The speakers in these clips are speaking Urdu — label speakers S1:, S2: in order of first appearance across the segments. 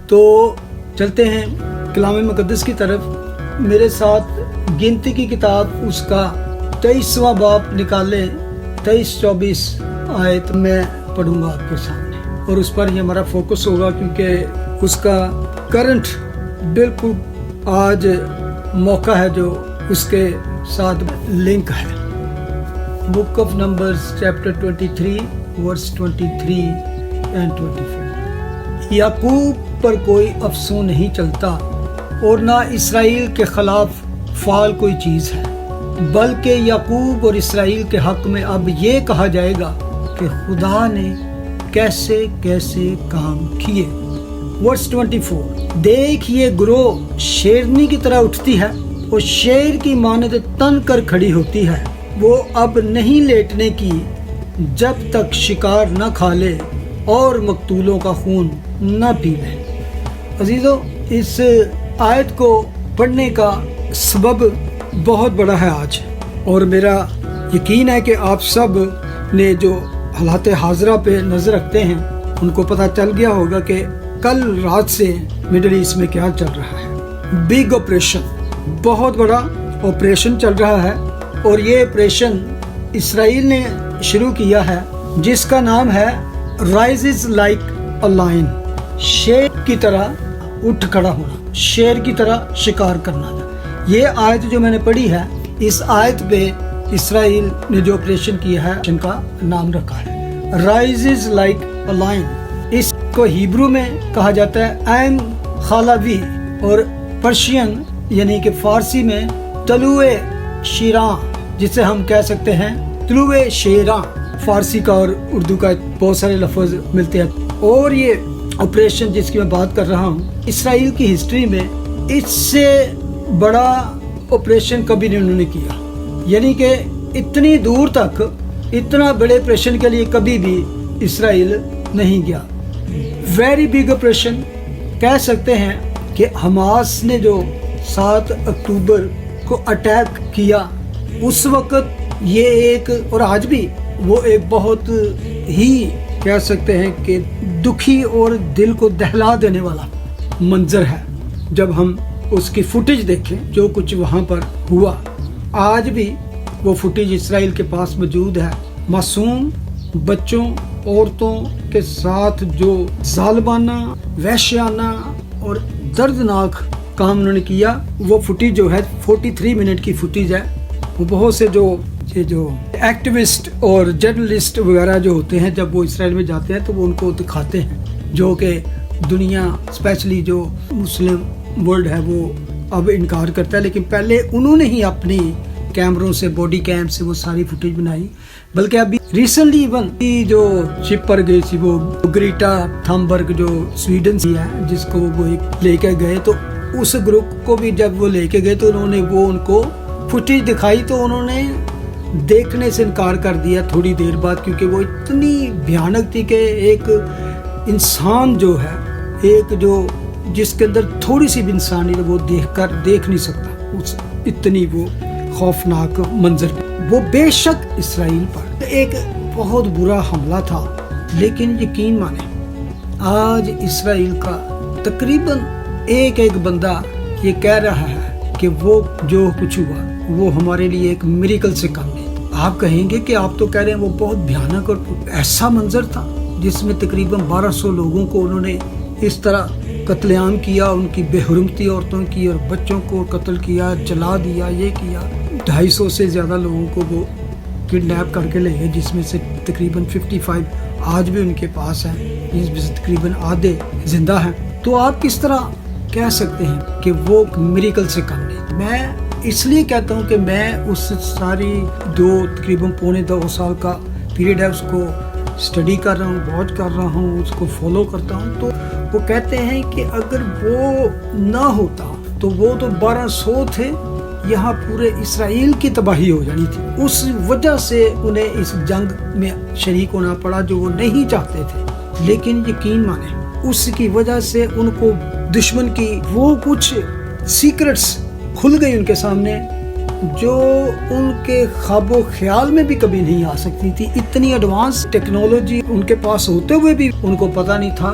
S1: تو چلتے ہیں کلام مقدس کی طرف. میرے ساتھ گنتی کی کتاب اس کا 23واں باب نکالیں. 23-24 آیت میں پڑھوں گا آپ کے سامنے اور اس پر ہی ہمارا فوکس ہوگا کیونکہ اس کا کرنٹ بالکل آج موقع ہے جو اس کے ساتھ لنک ہے. Book of Numbers chapter 23 verse 23 and 24. یعقوب پر کوئی افسون نہیں چلتا اور نہ اسرائیل کے خلاف فعال کوئی چیز ہے، بلکہ یعقوب اور اسرائیل کے حق میں اب یہ کہا جائے گا کہ خدا نے کیسے کیسے کام کیے. ورس 24. دیکھ یہ گروہ شیرنی کی طرح اٹھتی ہے اور شیر کی مانند تن کر کھڑی ہوتی ہے. وہ اب نہیں لیٹنے کی جب تک شکار نہ کھا لے اور مقتولوں کا خون نہ پی لے. عزیزو، اس آیت کو پڑھنے کا سبب بہت بڑا ہے آج، اور میرا یقین ہے کہ آپ سب نے جو حالات حاضرہ پہ نظر رکھتے ہیں ان کو پتہ چل گیا ہوگا کہ کل رات سے مڈل ایسٹ میں کیا چل رہا ہے. بگ آپریشن، بہت بڑا آپریشن چل رہا ہے، اور یہ آپریشن اسرائیل نے شروع کیا ہے جس کا نام ہے رائزز لائک اے لائن. شیر کی طرح اٹھ کھڑا ہونا، شیر کی طرح شکار کرنا. یہ آیت جو میں نے پڑھی ہے، اس آیت پہ اسرائیل نے جو آپریشن کیا ہے جن کا نام رکھا ہے رائزز لائک اے لائن. اس کو ہیبرو میں کہا جاتا ہے عین خالاوی، اور پرشین یعنی کہ فارسی میں طلوع شیراں، جسے ہم کہہ سکتے ہیں طلوع شیراں. فارسی کا اور اردو کا بہت سارے لفظ ملتے ہیں. اور یہ آپریشن جس کی میں بات کر رہا ہوں، اسرائیل کی ہسٹری میں اس سے بڑا آپریشن کبھی نہیں انہوں نے کیا. یعنی کہ اتنی دور تک اتنا بڑے آپریشن کے لیے کبھی بھی اسرائیل نہیں گیا. ویری بگ آپریشن کہہ سکتے ہیں کہ حماس نے جو 7 اکتوبر کو اٹیک کیا، اس وقت یہ ایک، اور آج بھی وہ ایک بہت ہی کہہ سکتے ہیں کہ دکھی اور دل کو دہلا دینے والا منظر ہے. جب ہم اس کی فوٹیج دیکھیں جو کچھ وہاں پر ہوا، آج بھی وہ فوٹیج اسرائیل کے پاس موجود ہے. معصوم بچوں، عورتوں کے ساتھ جو ظالمانہ، وحشیانہ اور دردناک کام انہوں نے کیا، وہ فوٹیج جو ہے 43 منٹ کی فوٹیج ہے. وہ بہت سے جو ایکٹیوسٹ اور جرنلسٹ وغیرہ جو ہوتے ہیں، جب وہ اسرائیل میں جاتے ہیں تو وہ ان کو دکھاتے ہیں، جو کہ دنیا اسپیشلی جو مسلم ورلڈ ہے وہ اب انکار کرتا ہے. لیکن پہلے انہوں نے ہی اپنی کیمروں سے، باڈی کیم سے وہ ساری فوٹیج بنائی. بلکہ ابھی ریسنٹلی ایون جو شپ پر گئی تھی وہ گریٹا تھمبرگ جو سویڈن سے ہے، جس کو وہ لے کے گئے، تو اس گروپ کو بھی جب وہ لے کے گئے تو انہوں نے وہ ان کو فوٹیج دکھائی تو انہوں نے دیکھنے سے انکار کر دیا تھوڑی دیر بعد، کیونکہ وہ اتنی بھیانک تھی کہ ایک انسان جو ہے، ایک جو جس کے اندر تھوڑی سی بھی انسانیت وہ دیکھ نہیں سکتا. اتنی وہ خوفناک منظر. وہ بے شک اسرائیل پر ایک بہت برا حملہ تھا، لیکن یقین مانیں آج اسرائیل کا تقریباً ایک بندہ یہ کہہ رہا ہے کہ وہ جو کچھ ہوا وہ ہمارے لیے ایک میریکل سے کم ہے. آپ کہیں گے کہ آپ تو کہہ رہے ہیں وہ بہت بھیانک اور ایسا منظر تھا جس میں تقریباً 1200 لوگوں کو انہوں نے اس طرح قتل عام کیا، ان کی بے حرمتی عورتوں کی اور بچوں کو قتل کیا، جلا دیا، یہ کیا. 250 سے زیادہ لوگوں کو وہ کڈنیپ کر کے لے گئے، جس میں سے تقریباً 55 آج بھی ان کے پاس ہیں، جس میں سے تقریباً آدھے زندہ ہیں. تو آپ کس طرح کہہ سکتے ہیں کہ وہ میریکل سے کم نہیں؟ میں اس لیے کہتا ہوں کہ میں اس ساری تقریباً 2.25 سال کا پیریڈ ہے، اس کو اسٹڈی کر رہا ہوں، واچ کر رہا ہوں، اس کو فالو کرتا ہوں. تو وہ کہتے ہیں کہ اگر وہ نہ ہوتا تو وہ تو 1200 تھے، یہاں پورے اسرائیل کی تباہی ہو جانی تھی. اس وجہ سے انہیں اس جنگ میں شریک ہونا پڑا جو وہ نہیں چاہتے تھے. لیکن یقین مانیں اس کی وجہ سے ان کو دشمن کی وہ کچھ سیکرٹس کھل گئی ان کے سامنے جو ان کے خواب و خیال میں بھی کبھی نہیں آ سکتی تھی. اتنی ایڈوانس ٹیکنالوجی ان کے پاس ہوتے ہوئے بھی ان کو پتہ نہیں تھا.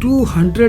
S1: 200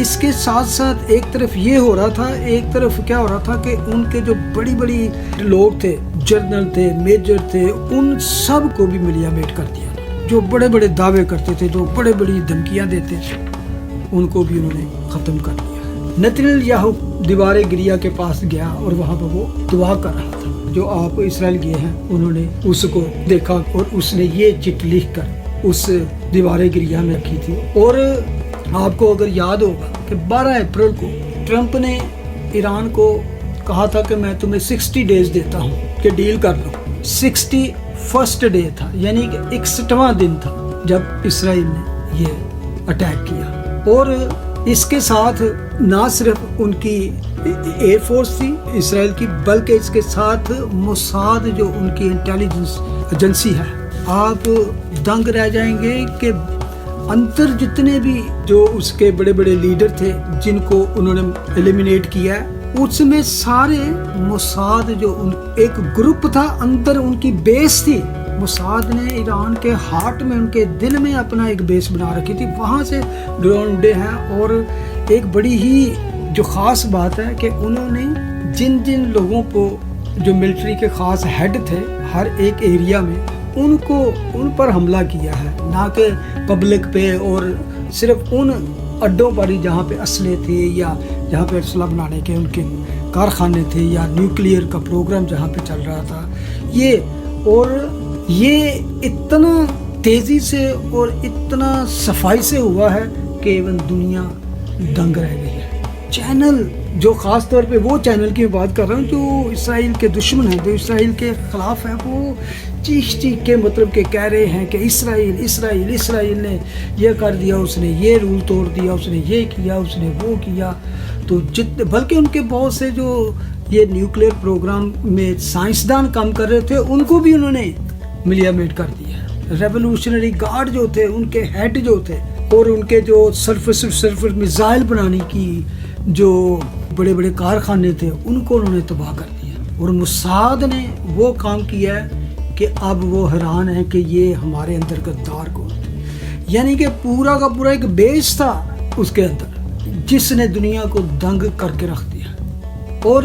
S1: اس کے ساتھ ساتھ ایک طرف یہ ہو رہا تھا، ایک طرف کیا ہو رہا تھا کہ ان کے جو بڑی بڑی لوگ تھے، جنرل تھے، میجر تھے، ان سب کو بھی ملیا میٹ کر دیا. جو بڑے بڑے دعوے کرتے تھے، جو بڑے بڑی دھمکیاں دیتے تھے، ان کو بھی انہوں نے ختم کر دیا. نتنیل یاہو دیوار گریا کے پاس گیا اور وہاں پہ وہ دعا کر رہا تھا. جو آپ اسرائیل گئے ہیں انہوں نے اس کو دیکھا اور اس نے یہ چٹ لکھ کر اس دیوار گریا میں رکھی تھی. اور آپ کو اگر یاد ہوگا کہ 12 اپریل کو ٹرمپ نے ایران کو کہا تھا کہ میں تمہیں 60 ڈیز دیتا ہوں کہ ڈیل کر لو. 61 ڈے تھا، یعنی کہ 61واں دن تھا جب اسرائیل نے یہ اٹیک کیا. اور اس کے ساتھ نہ صرف ان کی ایئر فورس تھی اسرائیل کی، بلکہ اس کے ساتھ موساد جو ان کی انٹیلیجنس ایجنسی ہے. آپ دنگ رہ جائیں گے کہ انتر جتنے بھی جو اس کے بڑے بڑے لیڈر تھے جن کو انہوں نے ایلیمینیٹ کیا ہے، اس میں سارے موساد جو ایک گروپ تھا، اندر ان کی بیس تھی. موساد نے ایران کے ہارٹ میں، ان کے دل میں اپنا ایک بیس بنا رکھی تھی، وہاں سے ڈرون اڑے ہیں. اور ایک بڑی ہی جو خاص بات ہے کہ انہوں نے جن جن لوگوں کو جو ملٹری کے خاص ہیڈ تھے ہر ایک ایریا میں، ان پر حملہ کیا ہے، نہ کہ پبلک پہ اور صرف ان اڈوں پر ہی جہاں پہ اسلحے تھے یا جہاں پہ اسلحہ بنانے کے ان کے کارخانے تھے یا نیوکلیئر کا پروگرام جہاں پہ چل رہا تھا. یہ اتنا تیزی سے اور اتنا صفائی سے ہوا ہے کہ ایون دنیا دنگ رہ گئی ہے. چینل جو خاص طور پہ وہ چینل کی بات کر رہا ہوں جو اسرائیل کے دشمن ہیں، جو اسرائیل کے خلاف ہیں، وہ چیخ کے مطلب کہ کہہ رہے ہیں کہ اسرائیل نے یہ کر دیا، اس نے یہ رول توڑ دیا، اس نے یہ کیا، اس نے وہ کیا. تو بلکہ ان کے بہت سے جو یہ نیوکلیئر پروگرام میں سائنسدان کام کر رہے تھے ان کو بھی انہوں نے ملیا میٹ کر دیا. ریولوشنری گارڈ جو تھے، ان کے ہیڈ جو تھے، اور ان کے جو سرفس میزائل بنانے کی جو بڑے بڑے کارخانے تھے، ان کو انہوں نے تباہ کر دیا. اور موساد نے وہ کام کیا ہے کہ اب وہ حیران ہیں کہ یہ ہمارے اندر غدار کون تھے. یعنی کہ پورا کا پورا ایک بیس تھا اس کے اندر جس نے دنیا کو دنگ کر کے رکھ دیا. اور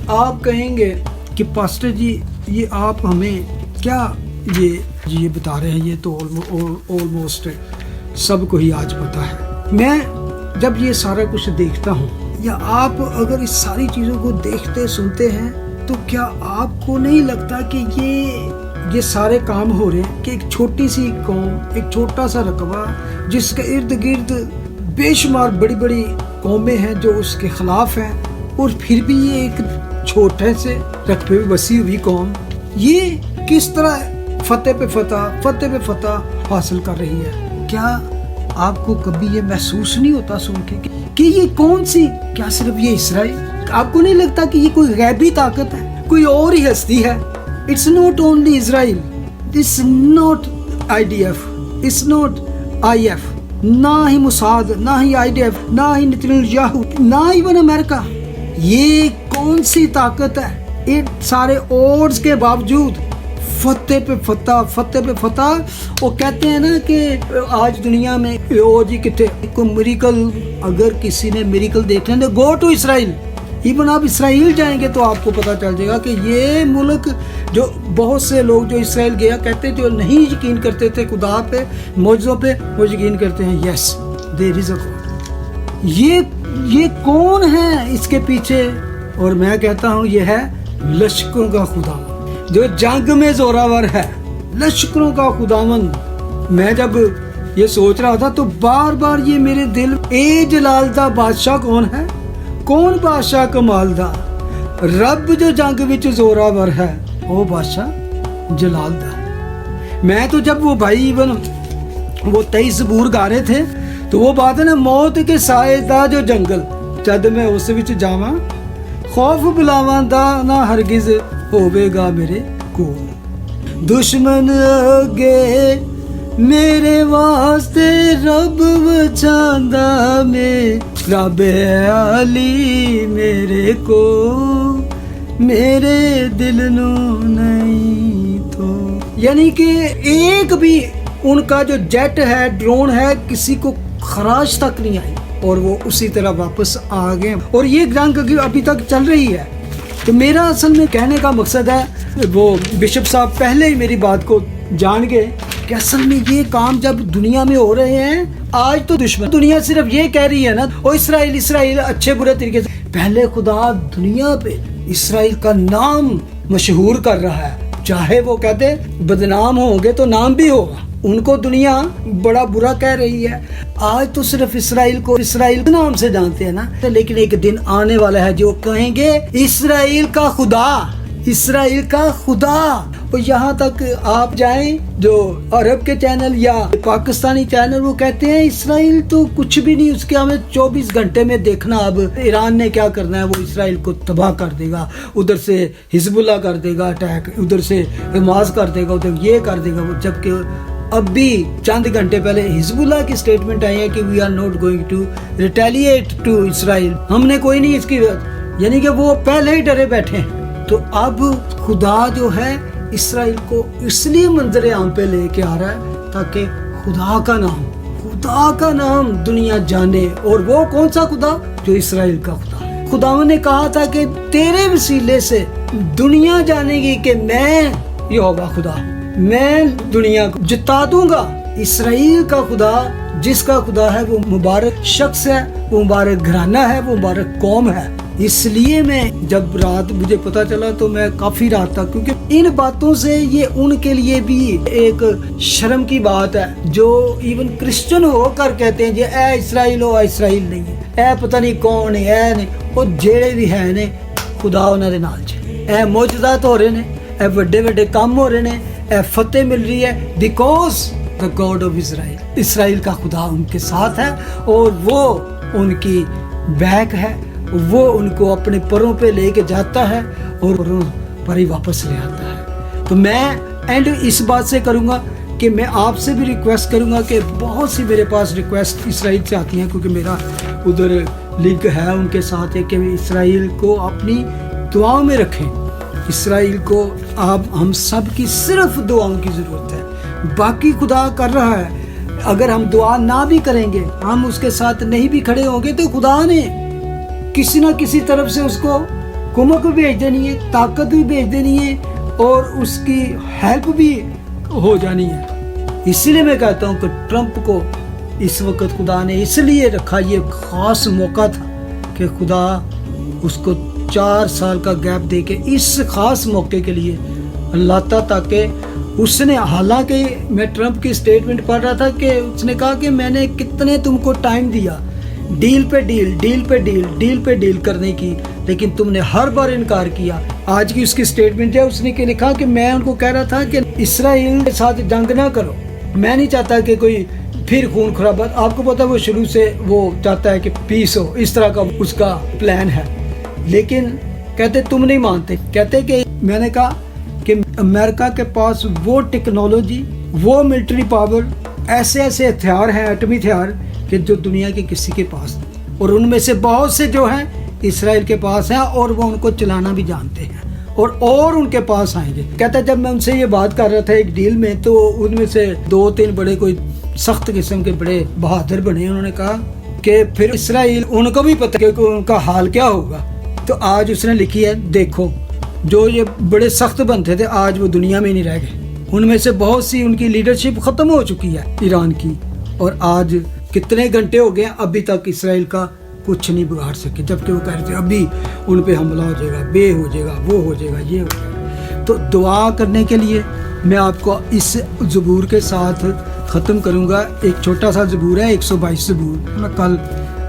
S1: آپ کہیں گے کہ پاسٹر جی یہ آپ ہمیں کیا یہ بتا رہے ہیں، یہ تو آلموسٹ سب کو ہی آج پتا ہے. میں جب یہ سارا کچھ دیکھتا ہوں یا آپ اگر اس ساری چیزوں کو دیکھتے سنتے ہیں تو کیا آپ کو نہیں لگتا کہ یہ سارے کام ہو رہے ہیں کہ ایک چھوٹی سی قوم، ایک چھوٹا سا رقبہ جس کے ارد گرد بے شمار بڑی بڑی قومیں ہیں جو اس کے خلاف ہیں، اور پھر بھی یہ ایک چھوٹے سے رقبے میں بسی ہوئی قوم یہ کس طرح فتح پہ فتح حاصل کر رہی ہے. کیا آپ کو کبھی یہ محسوس نہیں ہوتا سن کے کہ یہ کون سی، کیا صرف یہ اسرائیل؟ آپ کو نہیں لگتا کہ یہ کوئی غیبی طاقت ہے، کوئی اور ہی ہستی ہے؟ It's not only Israel, it's not IDF، it's not IF، نہ ہی موساد، نہ ہی IDF، نہ ہی نتنیل یاہو، نہ ایون امریکہ. یہ کون سی طاقت ہے؟ ان سارے اوڈز کے باوجود فتح پہ فتح. وہ کہتے ہیں نا کہ آج دنیا میں جی کتنے کوئی میریکل، اگر کسی نے میریکل دیکھنا ہے گو ٹو اسرائیل. ایون آپ اسرائیل جائیں گے تو آپ کو پتہ چل جائے گا کہ یہ ملک، جو بہت سے لوگ جو اسرائیل گیا کہتے جو نہیں یقین کرتے تھے خدا پہ، معجزوں پہ، وہ یقین کرتے ہیں یس دیر از اے گاڈ. یہ کون ہے اس کے پیچھے؟ اور میں کہتا ہوں یہ ہے لشکروں کا خدا جو جنگ میں زوراور ہے، لشکروں کا خداوند. میں جب یہ سوچ رہا تھا تو بار بار یہ میرے دل، اے جلالدہ بادشاہ کون ہے؟ کون بادشاہ کمالدہ؟ رب جو جنگ وچ زوراور ہے وہ بادشاہ جلالدہ. میں تو جب وہ بھائی ایون وہ 23 زبور گا رہے تھے تو وہ بات ہے نا، موت کے سائے دا جو جنگل جد میں اس وچ جاواں، خوف بلاواں دا نہ ہرگز ہوے گا میرے کول. دشمن اگے میرے واسطے رب وچھاندا میں، رب علی میرے کو میرے دل نو نہیں تو. یعنی کہ ایک بھی ان کا جو جیٹ ہے، ڈرون ہے، کسی کو خراش تک نہیں آئی. اور وہ اسی طرح واپس آ گئے، اور یہ جنگ ابھی تک چل رہی ہے۔ تو میرا اصل میں کہنے کا مقصد ہے، وہ بشپ صاحب پہلے ہی میری بات کو جان گئے کہ اصل میں یہ کام جب دنیا میں ہو رہے ہیں، آج تو دشمن دنیا صرف یہ کہہ رہی ہے نا، او اسرائیل اچھے برے طریقے سے، پہلے خدا دنیا پہ اسرائیل کا نام مشہور کر رہا ہے، چاہے وہ کہتے بدنام ہوں گے تو نام بھی ہوگا، ان کو دنیا بڑا برا کہہ رہی ہے۔ آج تو صرف اسرائیل کے نام سے جانتے ہیں نا، لیکن ایک دن آنے والا ہے جو کہیں گے اسرائیل کا خدا۔ اور یہاں تک آپ جائیں جو عرب کے چینل یا پاکستانی چینل، وہ کہتے ہیں اسرائیل تو کچھ بھی نہیں، اس کے ہمیں 24 گھنٹے میں دیکھنا، اب ایران نے کیا کرنا ہے، وہ اسرائیل کو تباہ کر دے گا، ادھر سے حزب اللہ کر دے گا اٹیک، ادھر سے حماس کر دے گا، ادھر یہ کر دے گا وہ، جبکہ اب بھی چند گھنٹے پہلے حزب اللہ کی سٹیٹمنٹ آئی ہے کہ we are not going to retaliate to Israel, ہم نے کوئی نہیں اس کی، یعنی کہ وہ پہلے ہی ڈرے بیٹھے ہیں۔ تو اب خدا جو ہے اسرائیل کو اس لیے منظر عام پہ لے کے آ رہا ہے تاکہ خدا کا نام دنیا جانے، اور وہ کون سا خدا؟ جو اسرائیل کا خدا ہے۔ خداوند نے کہا تھا کہ تیرے وسیلے سے دنیا جانے گی کہ میں یہوہ خدا، میں دنیا کو جتا دوں گا۔ اسرائیل کا خدا، جس کا خدا ہے، وہ مبارک شخص ہے، وہ مبارک گھرانہ ہے، وہ مبارک قوم ہے۔ اس لیے میں جب رات مجھے پتا چلا تو میں کافی رات تک، کیونکہ ان باتوں سے یہ ان کے لیے بھی ایک شرم کی بات ہے، جو ایون کرسچن ہو کر کہتے ہیں جی اے اسرائیل ہو، اسرائیل نہیں ہے، اے پتہ نہیں کون ہے، اے نہیں، وہ جیڑے بھی ہیں نے خدا انہاں دے نال چ، اے معجزات ہو رہے نے، اے بڑے بڑے کام ہو رہے نے، اے فتح مل رہی ہے، because the God of Israel کا خدا ان کے ساتھ ہے، اور وہ ان کی بیک ہے، وہ ان کو اپنے پروں پہ لے کے جاتا ہے اور پروں پر ہی واپس لے آتا ہے۔ تو میں اینڈ اس بات سے کروں گا کہ میں آپ سے بھی ریکویسٹ کروں گا کہ بہت سی میرے پاس ریکویسٹ اسرائیل سے آتی ہیں، کیونکہ میرا ادھر لنک ہے ان کے ساتھ، ہے کہ اسرائیل کو اپنی دعاؤں میں رکھیں۔ اسرائیل کو ہم سب کی صرف دعاؤں کی ضرورت ہے، باقی خدا کر رہا ہے۔ اگر ہم دعا نہ بھی کریں گے، ہم اس کے ساتھ نہیں بھی کھڑے ہوں گے، تو خدا نے کسی نہ کسی طرف سے اس کو کمک بھی بھیج دینی ہے، طاقت بھی بھیج دینی ہے، اور اس کی ہیلپ بھی ہو جانی ہے۔ اسی لیے میں کہتا ہوں کہ ٹرمپ کو اس وقت خدا نے اس لیے رکھا، یہ خاص موقع تھا کہ خدا اس کو 4 سال کا گیپ دے کے اس خاص موقع کے لیے لاتا، تاکہ اس نے، حالانکہ میں ٹرمپ کی سٹیٹمنٹ پڑھ رہا تھا کہ اس نے کہا کہ میں نے کتنے تم کو ٹائم دیا ڈیل پہ ڈیل کرنے کی، لیکن تم نے ہر بار انکار کیا۔ آج کی اس کی سٹیٹمنٹ ہے، اس نے لکھا کہ میں ان کو کہہ رہا تھا کہ اسرائیل کے ساتھ جنگ نہ کرو، میں نہیں چاہتا کہ کوئی پھر خون خرابہ، آپ کو پتا وہ شروع سے وہ چاہتا ہے کہ پیس ہو، اس طرح کا اس کا پلان ہے، لیکن کہتے تم نہیں مانتے، کہتے کہ میں نے کہا کہ امریکہ کے پاس وہ ٹیکنالوجی، وہ ملٹری پاور، ایسے ہتھیار ہیں، ایٹمی ہتھیار، کہ جو دنیا کے کسی کے پاس نہیں، اور ان میں سے بہت سے جو ہیں اسرائیل کے پاس ہیں، اور وہ ان کو چلانا بھی جانتے ہیں، اور ان کے پاس آئیں گے۔ کہتا ہے جب میں ان سے یہ بات کر رہا تھا ایک ڈیل میں، تو ان میں سے 2-3 بڑے کوئی سخت قسم کے بڑے بہادر بنے، انہوں نے کہا کہ پھر اسرائیل، ان کو بھی پتہ کہ ان کا حال کیا ہوگا۔ تو آج اس نے لکھی ہے، دیکھو جو یہ بڑے سخت بنتے تھے آج وہ دنیا میں نہیں رہ گئے، ان میں سے بہت سی ان کی لیڈرشپ ختم ہو چکی ہے ایران کی، اور آج کتنے گھنٹے ہو گئے ابھی تک اسرائیل کا کچھ نہیں بگاڑ سکے، جبکہ وہ کہہ رہے تھے ابھی ان پہ حملہ ہو جائے گا، بے ہو جائے گا، وہ ہو جائے گا، یہ ہو جائے گا۔ تو دعا کرنے کے لیے میں آپ کو اس زبور کے ساتھ ختم کروں گا۔ ایک چھوٹا سا زبور ہے، 122 زبور، میں کل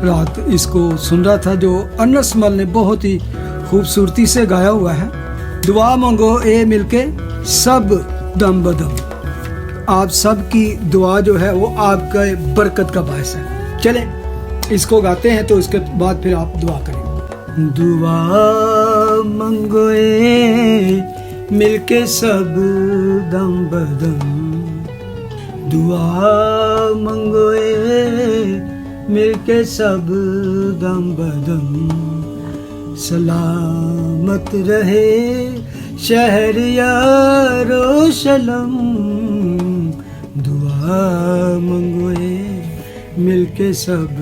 S1: رات اس کو سن رہا تھا، جو انس مل نے بہت ہی خوبصورتی سے گایا ہوا ہے۔ دعا مانگو اے مل کے سب دم بدم، آپ سب کی دعا جو ہے وہ آپ کا برکت کا باعث ہے۔ چلیں اس کو گاتے ہیں، تو اس کے بعد پھر آپ دعا کریں۔ دعا مانگو اے مل کے سب دم بدم، دعا مانگو اے مل کے سب دم بدم، سلامت رہے شہر یروشلم، دعا مانگو اے مل کے سب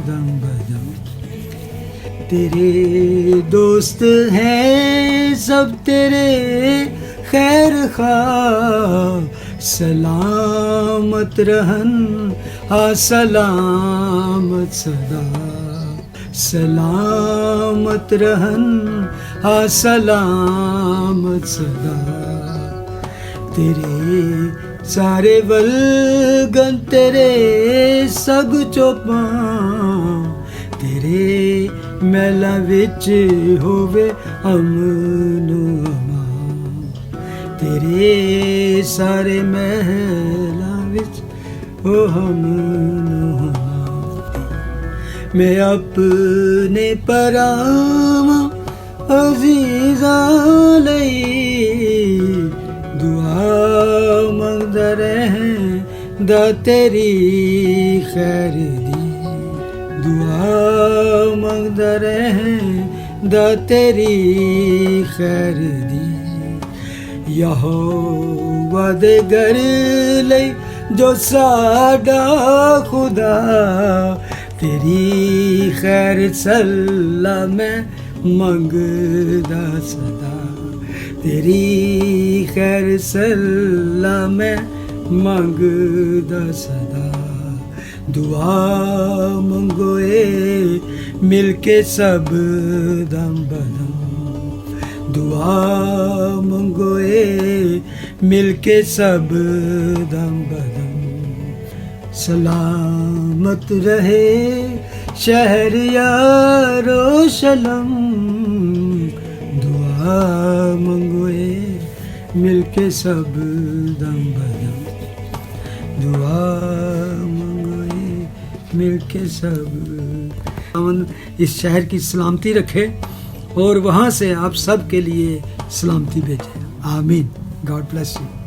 S1: دم بدم. تیرے دوست ہیں سب تیرے خیر خواہ, سلامت رہن ہاں سلامت صدا, سلامت رہن ہاں سلامت صدا. تیرے سارے ولگن تیرے سگ چوپاں, تیرے محلاں وچ ہووے امن و امان, تیرے سارے محلاں وچ ہو امن و امان. میں اپنے پراواں عزیزاں لئی دعا منگدا رہندا تیری خیر دی, دعا منگدا رہندا تیری خیر دی. یہوہ دے گھر لئی جو ساڈا خدا, تیری خیر صلاح میں منگدا صدا, تیری خیر صلاح میں منگدا صدا. دعا منگو اے مل کے سب دم بدم, دعا منگو اے مل کے سب دم بدم. سلامت رہے شہر یروشلم, دعا منگو اے مل کے سب دم بدم, دعا منگو اے مل کے سب. اس شہر کی سلامتی رکھے اور وہاں سے آپ سب کے لیے سلامتی بھیجے. آمین. God bless you.